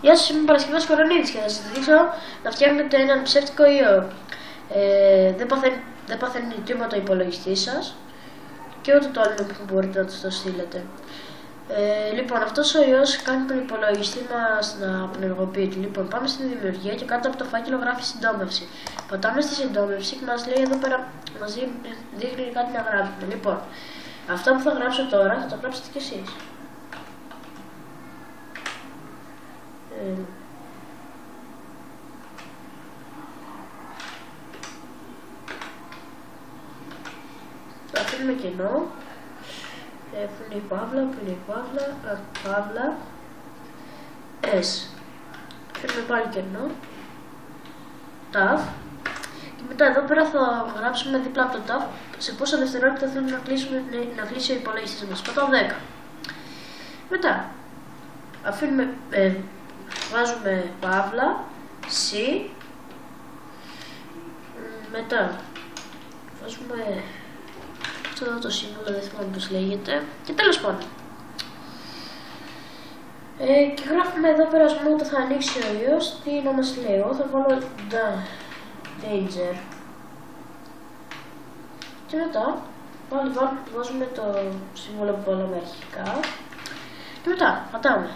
Γεια σας, είμαι Παρασκευάς Κορονίδης και θα σας δείξω να φτιάχνετε έναν ψεύτικο ιό. Δεν παθαίνει τίποτα ο υπολογιστής σας και ούτε το άλλο που μπορείτε να το στείλετε. Λοιπόν, αυτός ο ιός κάνει τον υπολογιστή μας να απενεργοποιείται. Λοιπόν, πάμε στην δημιουργία και κάτω από το φάκελο γράφει συντόμευση. Πατάμε στη συντόμευση και μας λέει εδώ πέρα, μας δείχνει κάτι να γράψουμε. Λοιπόν, αυτό που θα γράψω τώρα θα το γράψετε κι εσείς. Το αφήνουμε κενό. Που είναι η παύλα, που είναι η παύλα, παύλα, S. Αφήνουμε πάλι κενό. Ταφ. Και μετά εδώ πέρα θα γράψουμε δίπλα από το ταφ σε πόσα δευτερόλεπτα θέλουμε να κλείσει ο υπολογιστής μας. Πατάω 10. Μετά αφήνουμε, βάζουμε παύλα, C. Μετά βάζουμε αυτό εδώ το σύμβολο, δεν θυμάμαι πώς λέγεται, και τέλος πάντων. Και γράφουμε εδώ πέρα, ας πούμε, όταν θα ανοίξει ο ιός, τι να μας λέει. Εγώ θα βάλω danger. Και μετά πάλι βάζουμε το σύμβολο που βάλαμε αρχικά. Και μετά πατάμε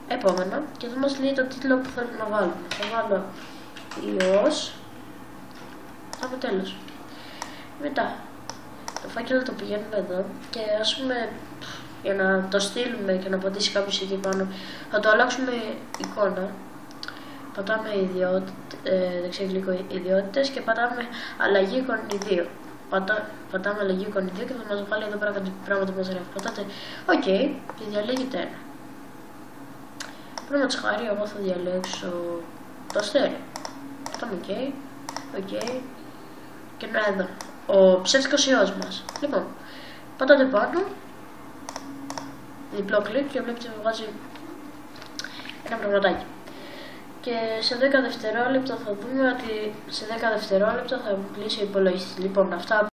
επόμενα και εδώ μας λέει το τίτλο που θέλουμε να βάλουμε. Θα βάλω ιός. Πάμε τέλος. Μετά το φάκελο το πηγαίνουμε εδώ και ας πούμε για να το στείλουμε και να πατήσει κάποιος εκεί πάνω θα το αλλάξουμε εικόνα. Πατάμε δεξί κλικ ιδιότητες και πατάμε αλλαγή εικόνη 2. Πατάμε αλλαγή εικόνη 2 και θα μας βάλει εδώ πέρα κάτι πράγματα που μας γράφει. Πατάτε OK και διαλέγετε ένα. Πρέπει να τσχάρει, εγώ θα διαλέξω το αστέρι. Πατάμε OK και να εδώ ο ψεύτικος ιός μας. Λοιπόν, πατάτε πάνω, διπλό κλικ και βλέπετε ότι βγάζει ένα πραγματάκι. Και σε 10 δευτερόλεπτα θα δούμε ότι σε 10 δευτερόλεπτα θα κλείσει ο υπολογιστής. Λοιπόν, αυτά